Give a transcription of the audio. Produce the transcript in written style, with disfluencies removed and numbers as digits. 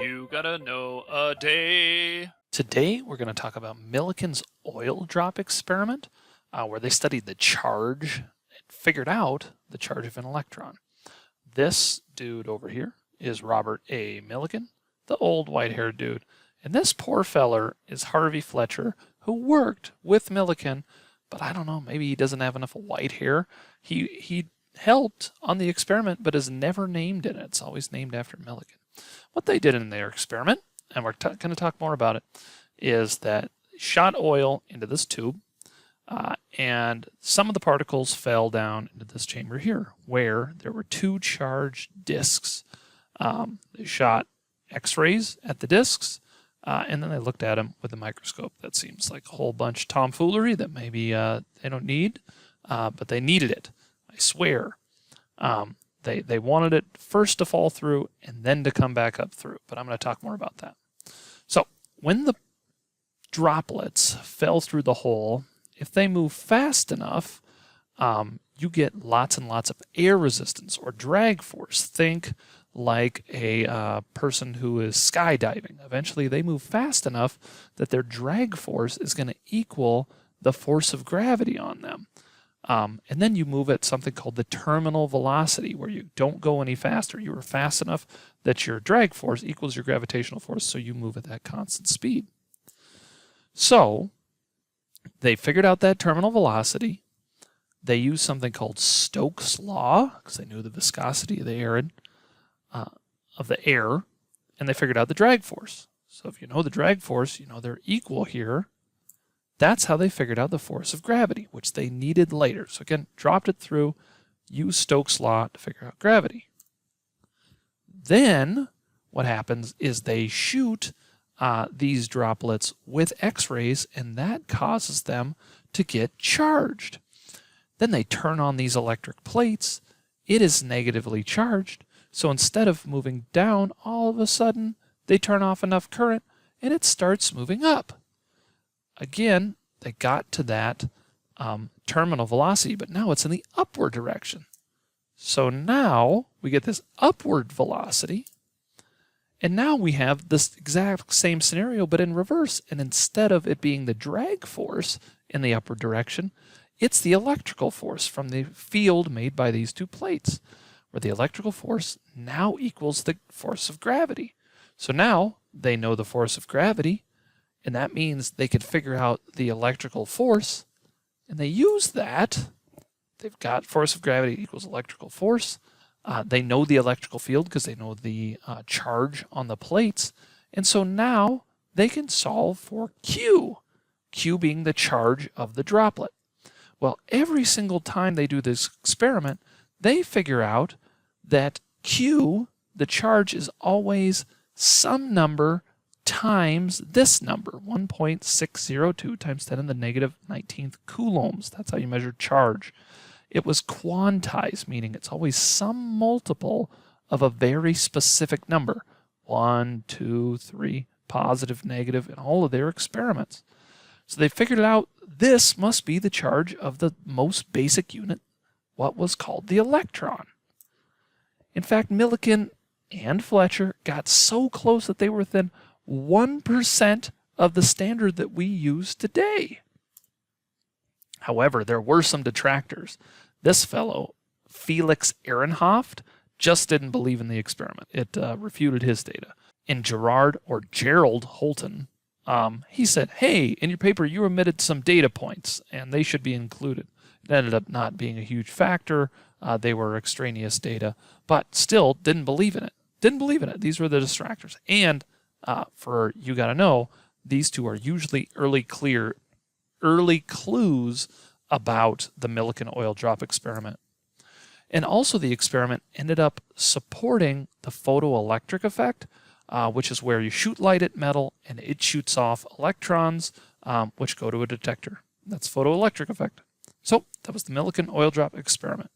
You gotta know a day. Today we're going to talk about Millikan's oil drop experiment, where they studied the charge and figured out the charge of an electron. This dude over here is Robert A. Millikan, the old white-haired dude. And this poor feller is Harvey Fletcher, who worked with Millikan, but I don't know, maybe he doesn't have enough white hair. He helped on the experiment, but is never named in it. It's always named after Millikan. What they did in their experiment, and we're going to talk more about it, is that shot oil into this tube, and some of the particles fell down into this chamber here, where there were two charged disks. They shot X-rays at the disks, and then they looked at them with a microscope. That seems like a whole bunch of tomfoolery that maybe they don't need, but they needed it, I swear. They wanted it first to fall through and then to come back up through, but I'm going to talk more about that. So when the droplets fell through the hole, if they move fast enough, you get lots and lots of air resistance or drag force. Think like a person who is skydiving. Eventually they move fast enough that their drag force is going to equal the force of gravity on them. And then you move at something called the terminal velocity, where you don't go any faster. You are fast enough that your drag force equals your gravitational force, so you move at that constant speed. So they figured out that terminal velocity. They used something called Stokes' law, because they knew the viscosity of the air, and they figured out the drag force. So if you know the drag force, you know they're equal here. That's how they figured out the force of gravity, which they needed later. So again, dropped it through, used Stokes' law to figure out gravity. Then what happens is they shoot these droplets with X-rays, and that causes them to get charged. Then they turn on these electric plates. It is negatively charged. So instead of moving down, all of a sudden they turn off enough current and it starts moving up. Again, they got to that terminal velocity, but now it's in the upward direction. So now we get this upward velocity, and now we have this exact same scenario, but in reverse. And instead of it being the drag force in the upward direction, it's the electrical force from the field made by these two plates, where the electrical force now equals the force of gravity. So now they know the force of gravity, and that means they could figure out the electrical force, and they use that. They've got force of gravity equals electrical force. They know the electrical field because they know the charge on the plates. And so now they can solve for Q, Q being the charge of the droplet. Well, every single time they do this experiment, they figure out that Q, the charge, is always some number times this number, 1.602 times 10 to the negative 19th coulombs. That's how you measure charge. It was quantized, meaning it's always some multiple of a very specific number. 1, 2, 3, positive, negative, in all of their experiments. So they figured out this must be the charge of the most basic unit, what was called the electron. In fact, Millikan and Fletcher got so close that they were within 1% of the standard that we use today. However, there were some detractors. This fellow, Felix Ehrenhoft, just didn't believe in the experiment. It refuted his data. And Gerald Holton, he said, hey, in your paper you omitted some data points, and they should be included. It ended up not being a huge factor. They were extraneous data, but still didn't believe in it. Didn't believe in it. These were the distractors. And for you got to know, these two are usually early clues about the Millikan oil drop experiment. And also the experiment ended up supporting the photoelectric effect, which is where you shoot light at metal and it shoots off electrons, which go to a detector. That's photoelectric effect. So that was the Millikan oil drop experiment.